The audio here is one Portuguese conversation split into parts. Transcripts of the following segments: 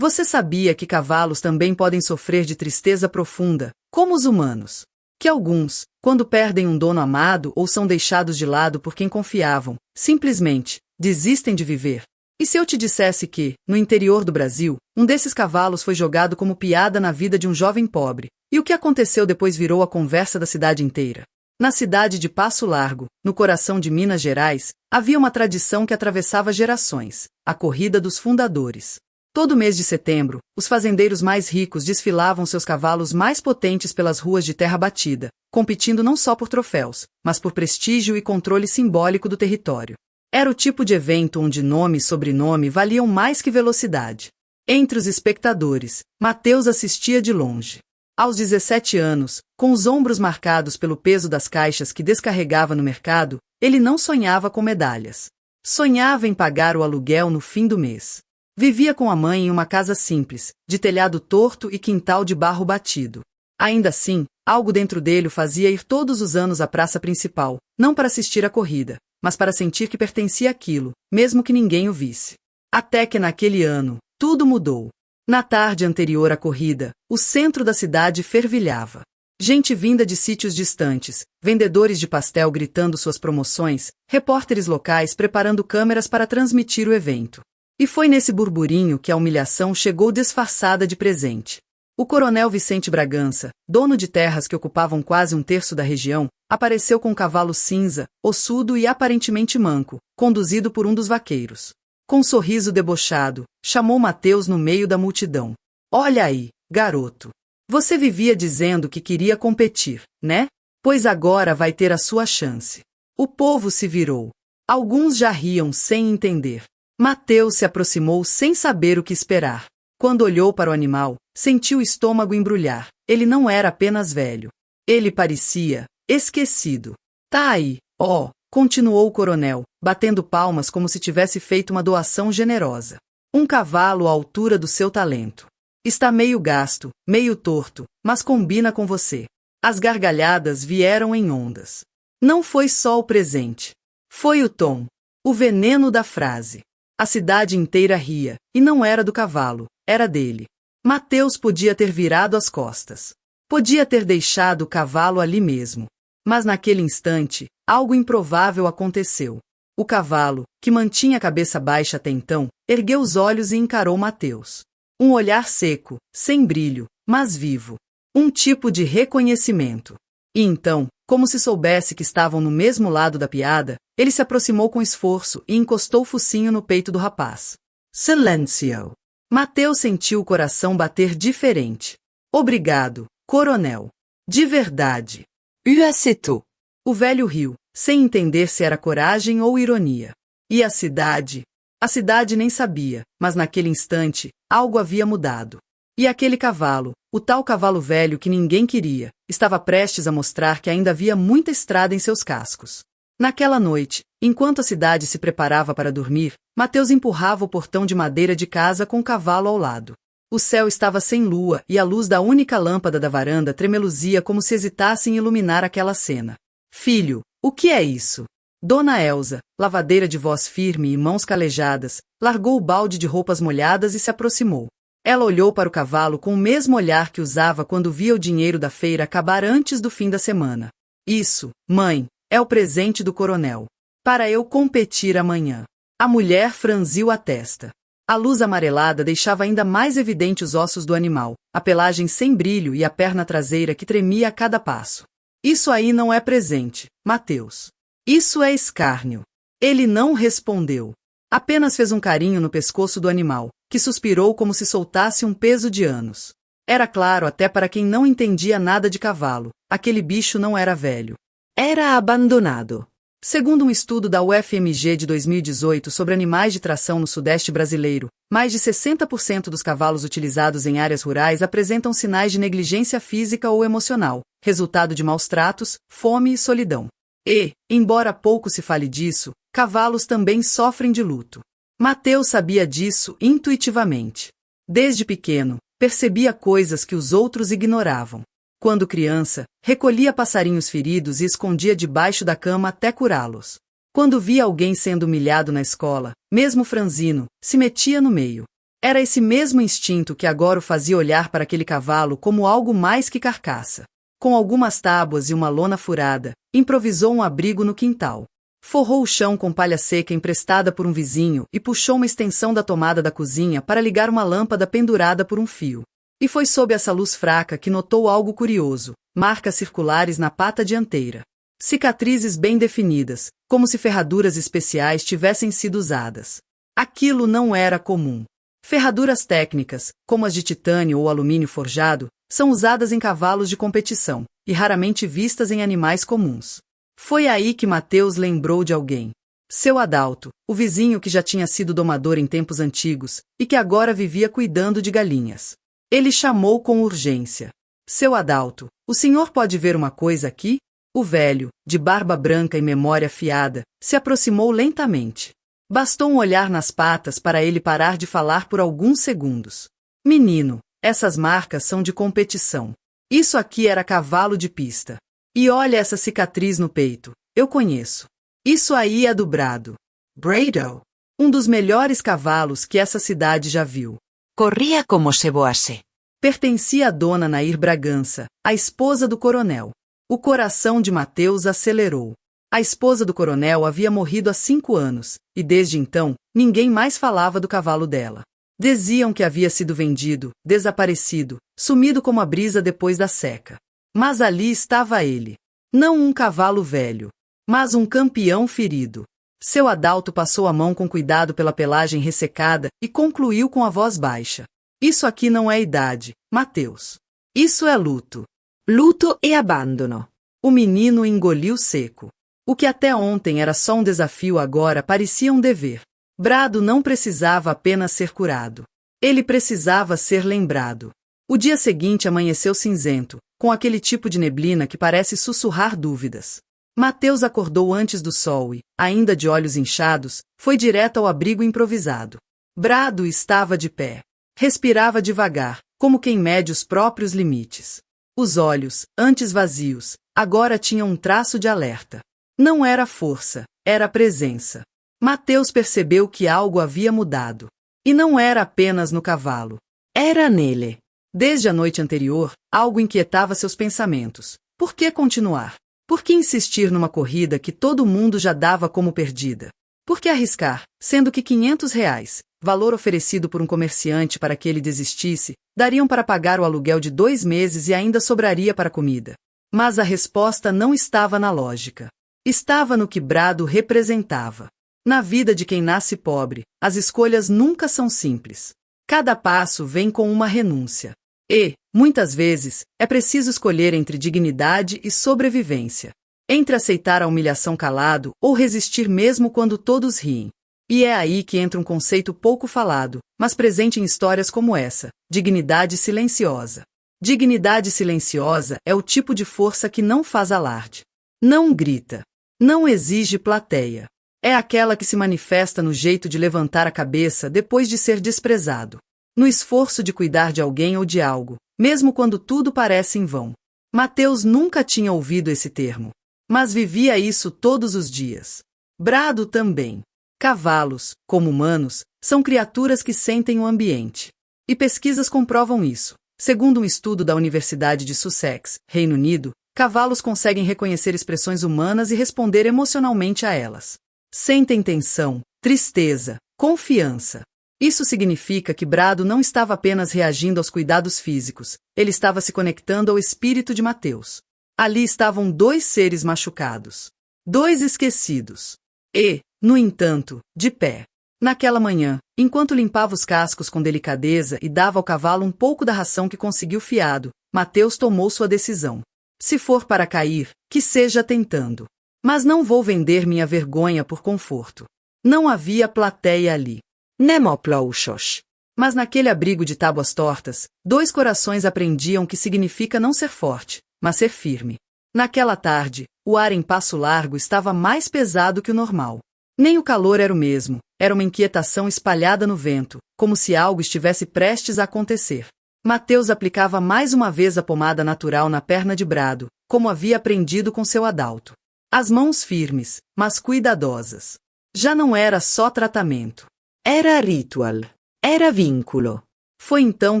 Você sabia que cavalos também podem sofrer de tristeza profunda, como os humanos? Que alguns, quando perdem um dono amado ou são deixados de lado por quem confiavam, simplesmente desistem de viver? E se eu te dissesse que, no interior do Brasil, um desses cavalos foi jogado como piada na vida de um jovem pobre, e o que aconteceu depois virou a conversa da cidade inteira? Na cidade de Passo Largo, no coração de Minas Gerais, havia uma tradição que atravessava gerações: a corrida dos fundadores. Todo mês de setembro, os fazendeiros mais ricos desfilavam seus cavalos mais potentes pelas ruas de terra batida, competindo não só por troféus, mas por prestígio e controle simbólico do território. Era o tipo de evento onde nome e sobrenome valiam mais que velocidade. Entre os espectadores, Mateus assistia de longe. Aos 17 anos, com os ombros marcados pelo peso das caixas que descarregava no mercado, ele não sonhava com medalhas. Sonhava em pagar o aluguel no fim do mês. Vivia com a mãe em uma casa simples, de telhado torto e quintal de barro batido. Ainda assim, algo dentro dele o fazia ir todos os anos à praça principal, não para assistir à corrida, mas para sentir que pertencia àquilo, mesmo que ninguém o visse. Até que naquele ano, tudo mudou. Na tarde anterior à corrida, o centro da cidade fervilhava. Gente vinda de sítios distantes, vendedores de pastel gritando suas promoções, repórteres locais preparando câmeras para transmitir o evento. E foi nesse burburinho que a humilhação chegou disfarçada de presente. O coronel Vicente Bragança, dono de terras que ocupavam quase um terço da região, apareceu com um cavalo cinza, ossudo e aparentemente manco, conduzido por um dos vaqueiros. Com um sorriso debochado, chamou Mateus no meio da multidão. "Olha aí, garoto. Você vivia dizendo que queria competir, né? Pois agora vai ter a sua chance." O povo se virou. Alguns já riam sem entender. Mateus se aproximou sem saber o que esperar. Quando olhou para o animal, sentiu o estômago embrulhar. Ele não era apenas velho. Ele parecia esquecido. "Tá aí, ó", continuou o coronel, batendo palmas como se tivesse feito uma doação generosa. "Um cavalo à altura do seu talento. Está meio gasto, meio torto, mas combina com você." As gargalhadas vieram em ondas. Não foi só o presente. Foi o tom, o veneno da frase. A cidade inteira ria, e não era do cavalo, era dele. Mateus podia ter virado as costas. Podia ter deixado o cavalo ali mesmo. Mas naquele instante, algo improvável aconteceu. O cavalo, que mantinha a cabeça baixa até então, ergueu os olhos e encarou Mateus. Um olhar seco, sem brilho, mas vivo. Um tipo de reconhecimento. E então, como se soubesse que estavam no mesmo lado da piada, ele se aproximou com esforço e encostou o focinho no peito do rapaz. "Silêncio." Mateus sentiu o coração bater diferente. "Obrigado, coronel. De verdade." "Uaceto." O velho riu, sem entender se era coragem ou ironia. E a cidade? A cidade nem sabia, mas naquele instante, algo havia mudado. E aquele cavalo, o tal cavalo velho que ninguém queria, estava prestes a mostrar que ainda havia muita estrada em seus cascos. Naquela noite, enquanto a cidade se preparava para dormir, Mateus empurrava o portão de madeira de casa com o cavalo ao lado. O céu estava sem lua e a luz da única lâmpada da varanda tremeluzia como se hesitasse em iluminar aquela cena. "Filho, o que é isso?" Dona Elza, lavadeira de voz firme e mãos calejadas, largou o balde de roupas molhadas e se aproximou. Ela olhou para o cavalo com o mesmo olhar que usava quando via o dinheiro da feira acabar antes do fim da semana. "Isso, mãe, é o presente do coronel. Para eu competir amanhã." A mulher franziu a testa. A luz amarelada deixava ainda mais evidente os ossos do animal, a pelagem sem brilho e a perna traseira que tremia a cada passo. "Isso aí não é presente, Mateus. Isso é escárnio." Ele não respondeu. Apenas fez um carinho no pescoço do animal, que suspirou como se soltasse um peso de anos. Era claro até para quem não entendia nada de cavalo, aquele bicho não era velho. Era abandonado. Segundo um estudo da UFMG de 2018 sobre animais de tração no Sudeste brasileiro, mais de 60% dos cavalos utilizados em áreas rurais apresentam sinais de negligência física ou emocional, resultado de maus tratos, fome e solidão. E, embora pouco se fale disso, cavalos também sofrem de luto. Mateus sabia disso intuitivamente. Desde pequeno, percebia coisas que os outros ignoravam. Quando criança, recolhia passarinhos feridos e escondia debaixo da cama até curá-los. Quando via alguém sendo humilhado na escola, mesmo franzino, se metia no meio. Era esse mesmo instinto que agora o fazia olhar para aquele cavalo como algo mais que carcaça. Com algumas tábuas e uma lona furada, improvisou um abrigo no quintal. Forrou o chão com palha seca emprestada por um vizinho e puxou uma extensão da tomada da cozinha para ligar uma lâmpada pendurada por um fio. E foi sob essa luz fraca que notou algo curioso: marcas circulares na pata dianteira. Cicatrizes bem definidas, como se ferraduras especiais tivessem sido usadas. Aquilo não era comum. Ferraduras técnicas, como as de titânio ou alumínio forjado, são usadas em cavalos de competição, e raramente vistas em animais comuns. Foi aí que Mateus lembrou de alguém. Seu Adalto, o vizinho que já tinha sido domador em tempos antigos, e que agora vivia cuidando de galinhas. Ele chamou com urgência. Seu Adalto, o senhor pode ver uma coisa aqui? O velho, de barba branca e memória afiada, se aproximou lentamente. Bastou um olhar nas patas para ele parar de falar por alguns segundos. Menino, essas marcas são de competição. Isso aqui era cavalo de pista. E olha essa cicatriz no peito. Eu conheço. Isso aí é do Brado. Brado. Um dos melhores cavalos que essa cidade já viu. Corria como se voasse. Pertencia a dona Nair Bragança, a esposa do coronel. O coração de Mateus acelerou. A esposa do coronel havia morrido há 5 anos, e desde então, ninguém mais falava do cavalo dela. Diziam que havia sido vendido, desaparecido, sumido como a brisa depois da seca. Mas ali estava ele. Não um cavalo velho, mas um campeão ferido. Seu Adalto passou a mão com cuidado pela pelagem ressecada e concluiu com a voz baixa. Isso aqui não é idade, Mateus. Isso é luto. Luto e abandono. O menino engoliu seco. O que até ontem era só um desafio agora parecia um dever. Brado não precisava apenas ser curado. Ele precisava ser lembrado. O dia seguinte amanheceu cinzento, com aquele tipo de neblina que parece sussurrar dúvidas. Mateus acordou antes do sol e, ainda de olhos inchados, foi direto ao abrigo improvisado. Brado estava de pé. Respirava devagar, como quem mede os próprios limites. Os olhos, antes vazios, agora tinham um traço de alerta. Não era força, era presença. Mateus percebeu que algo havia mudado. E não era apenas no cavalo. Era nele. Desde a noite anterior, algo inquietava seus pensamentos. Por que continuar? Por que insistir numa corrida que todo mundo já dava como perdida? Por que arriscar, sendo que R$ 500, valor oferecido por um comerciante para que ele desistisse, dariam para pagar o aluguel de 2 meses e ainda sobraria para comida? Mas a resposta não estava na lógica. Estava no que Brado representava. Na vida de quem nasce pobre, as escolhas nunca são simples. Cada passo vem com uma renúncia. E, muitas vezes, é preciso escolher entre dignidade e sobrevivência. Entre aceitar a humilhação calado ou resistir mesmo quando todos riem. E é aí que entra um conceito pouco falado, mas presente em histórias como essa: dignidade silenciosa. Dignidade silenciosa é o tipo de força que não faz alarde. Não grita. Não exige plateia. É aquela que se manifesta no jeito de levantar a cabeça depois de ser desprezado. No esforço de cuidar de alguém ou de algo, mesmo quando tudo parece em vão. Mateus nunca tinha ouvido esse termo. Mas vivia isso todos os dias. Brado também. Cavalos, como humanos, são criaturas que sentem o ambiente. E pesquisas comprovam isso. Segundo um estudo da Universidade de Sussex, Reino Unido, cavalos conseguem reconhecer expressões humanas e responder emocionalmente a elas. Sentem tensão, tristeza, confiança. Isso significa que Brado não estava apenas reagindo aos cuidados físicos, ele estava se conectando ao espírito de Mateus. Ali estavam 2 seres machucados. 2 esquecidos. E, no entanto, de pé. Naquela manhã, enquanto limpava os cascos com delicadeza e dava ao cavalo um pouco da ração que conseguiu fiado, Mateus tomou sua decisão. Se for para cair, que seja tentando. Mas não vou vender minha vergonha por conforto. Não havia plateia ali. Nem aplausos. Mas naquele abrigo de tábuas tortas, 2 corações aprendiam o que significa não ser forte, mas ser firme. Naquela tarde, o ar em Passo Largo estava mais pesado que o normal. Nem o calor era o mesmo, era uma inquietação espalhada no vento, como se algo estivesse prestes a acontecer. Mateus aplicava mais uma vez a pomada natural na perna de Brado, como havia aprendido com seu Adalto. As mãos firmes, mas cuidadosas. Já não era só tratamento. Era ritual. Era vínculo. Foi então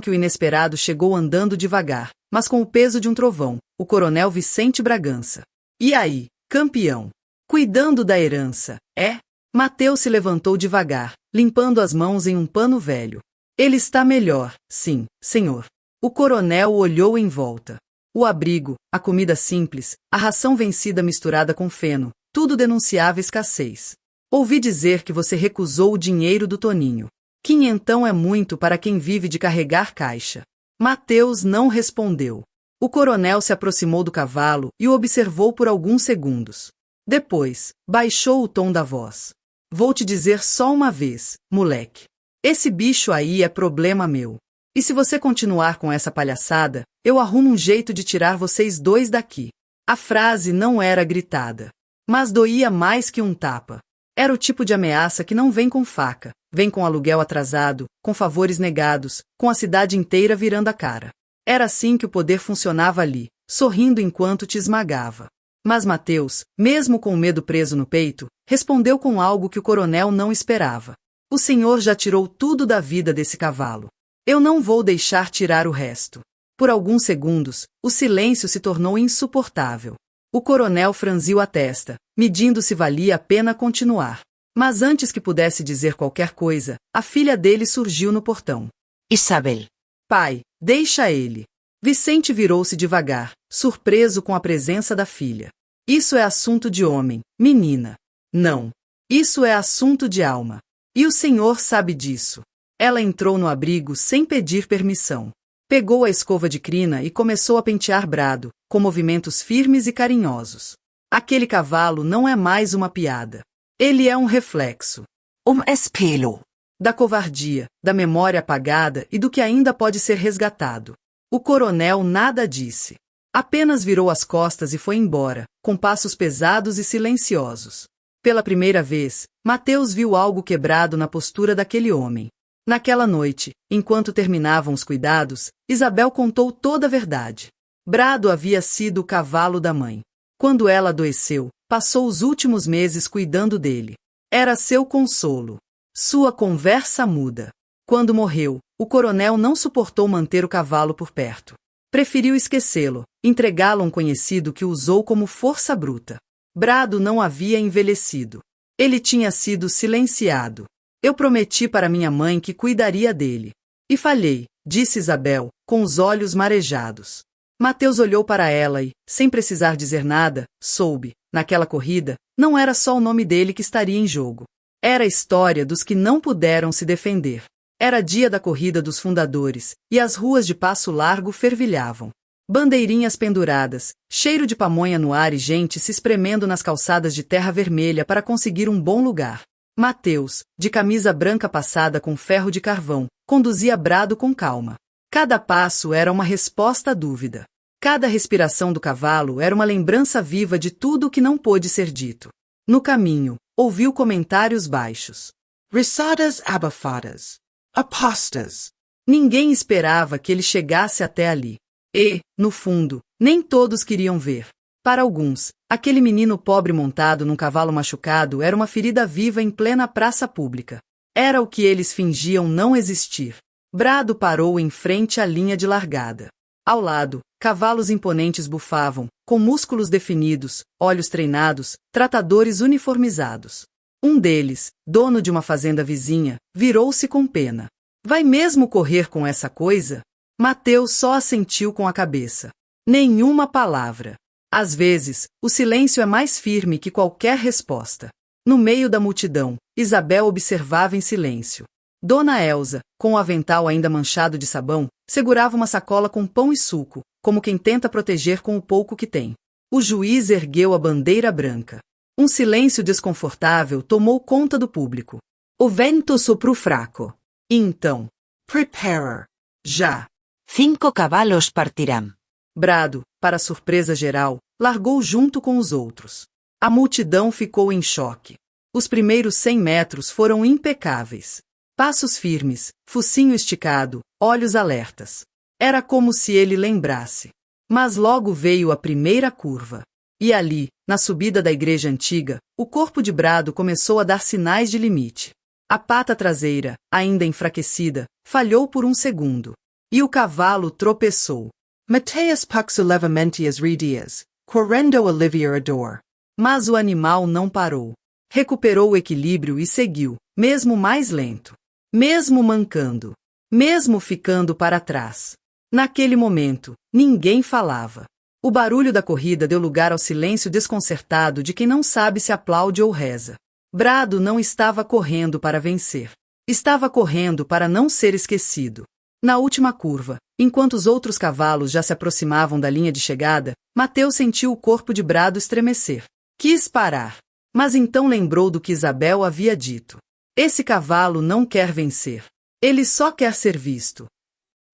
que o inesperado chegou andando devagar, mas com o peso de um trovão, o coronel Vicente Bragança. E aí, campeão? Cuidando da herança, é? Mateus se levantou devagar, limpando as mãos em um pano velho. Ele está melhor, sim, senhor. O coronel olhou em volta. O abrigo, a comida simples, a ração vencida misturada com feno, tudo denunciava escassez. Ouvi dizer que você recusou o dinheiro do Toninho. Quinhentão é muito para quem vive de carregar caixa. Mateus não respondeu. O coronel se aproximou do cavalo e o observou por alguns segundos. Depois, baixou o tom da voz. Vou te dizer só uma vez, moleque. Esse bicho aí é problema meu. E se você continuar com essa palhaçada, eu arrumo um jeito de tirar vocês dois daqui. A frase não era gritada, mas doía mais que um tapa. Era o tipo de ameaça que não vem com faca, vem com aluguel atrasado, com favores negados, com a cidade inteira virando a cara. Era assim que o poder funcionava ali, sorrindo enquanto te esmagava. Mas Mateus, mesmo com o medo preso no peito, respondeu com algo que o coronel não esperava. O senhor já tirou tudo da vida desse cavalo. Eu não vou deixar tirar o resto. Por alguns segundos, o silêncio se tornou insuportável. O coronel franziu a testa, medindo se valia a pena continuar. Mas antes que pudesse dizer qualquer coisa, a filha dele surgiu no portão. Isabel. Pai, deixa ele. Vicente virou-se devagar, surpreso com a presença da filha. Isso é assunto de homem, menina. Não. Isso é assunto de alma. E o senhor sabe disso. Ela entrou no abrigo sem pedir permissão. Pegou a escova de crina e começou a pentear Brado, com movimentos firmes e carinhosos. Aquele cavalo não é mais uma piada. Ele é um reflexo. Espelho. Da covardia, da memória apagada e do que ainda pode ser resgatado. O coronel nada disse. Apenas virou as costas e foi embora, com passos pesados e silenciosos. Pela primeira vez, Mateus viu algo quebrado na postura daquele homem. Naquela noite, enquanto terminavam os cuidados, Isabel contou toda a verdade. Brado havia sido o cavalo da mãe. Quando ela adoeceu, passou os últimos meses cuidando dele. Era seu consolo. Sua conversa muda. Quando morreu, o coronel não suportou manter o cavalo por perto. Preferiu esquecê-lo, entregá-lo a um conhecido que o usou como força bruta. Brado não havia envelhecido. Ele tinha sido silenciado. Eu prometi para minha mãe que cuidaria dele. E falhei, disse Isabel, com os olhos marejados. Mateus olhou para ela e, sem precisar dizer nada, soube, naquela corrida, não era só o nome dele que estaria em jogo. Era a história dos que não puderam se defender. Era dia da corrida dos fundadores, e as ruas de Passo Largo fervilhavam. Bandeirinhas penduradas, cheiro de pamonha no ar e gente se espremendo nas calçadas de terra vermelha para conseguir um bom lugar. Mateus, de camisa branca passada com ferro de carvão, conduzia Brado com calma. Cada passo era uma resposta à dúvida. Cada respiração do cavalo era uma lembrança viva de tudo o que não pôde ser dito. No caminho, ouviu comentários baixos. Risadas abafadas. Apostas. Ninguém esperava que ele chegasse até ali. E, no fundo, nem todos queriam ver. Para alguns, aquele menino pobre montado num cavalo machucado era uma ferida viva em plena praça pública. Era o que eles fingiam não existir. Brado parou em frente à linha de largada. Ao lado, cavalos imponentes bufavam, com músculos definidos, olhos treinados, tratadores uniformizados. Um deles, dono de uma fazenda vizinha, virou-se com pena. Vai mesmo correr com essa coisa? Mateus só assentiu com a cabeça. Nenhuma palavra. Às vezes, o silêncio é mais firme que qualquer resposta. No meio da multidão, Isabel observava em silêncio. Dona Elsa, com o avental ainda manchado de sabão, segurava uma sacola com pão e suco, como quem tenta proteger com o pouco que tem. O juiz ergueu a bandeira branca. Um silêncio desconfortável tomou conta do público. O vento soprou fraco. E então, Prepare. já. 5 cavalos partirão. Brado, para surpresa geral, largou junto com os outros. A multidão ficou em choque. Os primeiros 100 metros foram impecáveis. Passos firmes, focinho esticado, olhos alertas. Era como se ele lembrasse. Mas logo veio a primeira curva. E ali, na subida da igreja antiga, o corpo de Brado começou a dar sinais de limite. A pata traseira, ainda enfraquecida, falhou por um segundo. E o cavalo tropeçou. Mateus puxulevamentias ridias, quorendo Olivia ador. Mas o animal não parou. Recuperou o equilíbrio e seguiu, mesmo mais lento. Mesmo mancando. Mesmo ficando para trás. Naquele momento, ninguém falava. O barulho da corrida deu lugar ao silêncio desconcertado de quem não sabe se aplaude ou reza. Brado não estava correndo para vencer. Estava correndo para não ser esquecido. Na última curva, enquanto os outros cavalos já se aproximavam da linha de chegada, Mateus sentiu o corpo de Brado estremecer. Quis parar. Mas então lembrou do que Isabel havia dito. Esse cavalo não quer vencer. Ele só quer ser visto.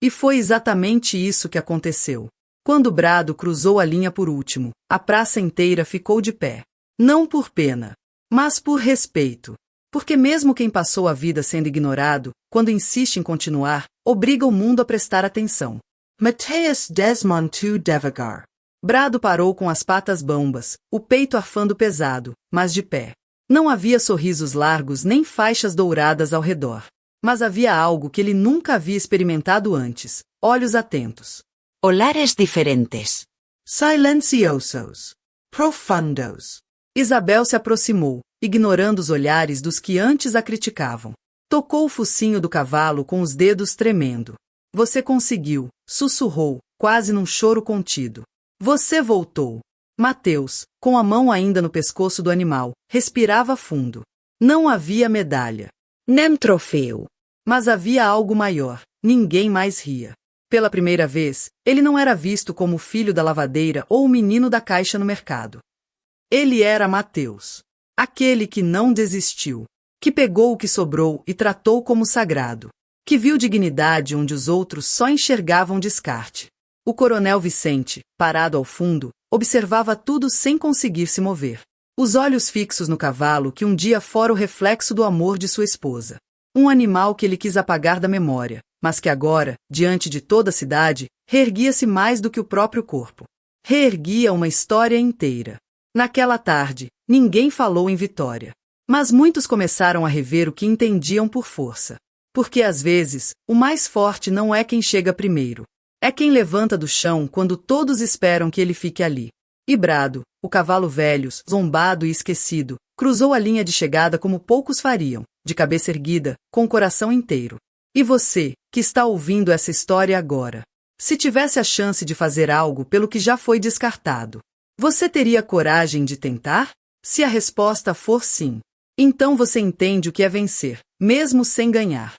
E foi exatamente isso que aconteceu. Quando Brado cruzou a linha por último, a praça inteira ficou de pé. Não por pena, mas por respeito. Porque mesmo quem passou a vida sendo ignorado, quando insiste em continuar, obriga o mundo a prestar atenção. Mateus Desmond tu devagar. Brado parou com as patas bambas, o peito arfando pesado, mas de pé. Não havia sorrisos largos nem faixas douradas ao redor. Mas havia algo que ele nunca havia experimentado antes: olhos atentos. Olares diferentes. Silenciosos. Profundos. Isabel se aproximou, ignorando os olhares dos que antes a criticavam. Tocou o focinho do cavalo com os dedos tremendo. Você conseguiu, sussurrou, quase num choro contido. Você voltou. Mateus, com a mão ainda no pescoço do animal, respirava fundo. Não havia medalha. Nem troféu. Mas havia algo maior. Ninguém mais ria. Pela primeira vez, ele não era visto como o filho da lavadeira ou o menino da caixa no mercado. Ele era Mateus. Aquele que não desistiu. Que pegou o que sobrou e tratou como sagrado. Que viu dignidade onde os outros só enxergavam descarte. O coronel Vicente, parado ao fundo, observava tudo sem conseguir se mover. Os olhos fixos no cavalo que um dia fora o reflexo do amor de sua esposa. Um animal que ele quis apagar da memória, mas que agora, diante de toda a cidade, reerguia-se mais do que o próprio corpo. Reerguia uma história inteira. Naquela tarde, ninguém falou em vitória. Mas muitos começaram a rever o que entendiam por força. Porque às vezes, o mais forte não é quem chega primeiro. É quem levanta do chão quando todos esperam que ele fique ali. E Brado, o cavalo velho, zombado e esquecido, cruzou a linha de chegada como poucos fariam, de cabeça erguida, com o coração inteiro. E você, que está ouvindo essa história agora, se tivesse a chance de fazer algo pelo que já foi descartado, você teria coragem de tentar? Se a resposta for sim, então você entende o que é vencer, mesmo sem ganhar.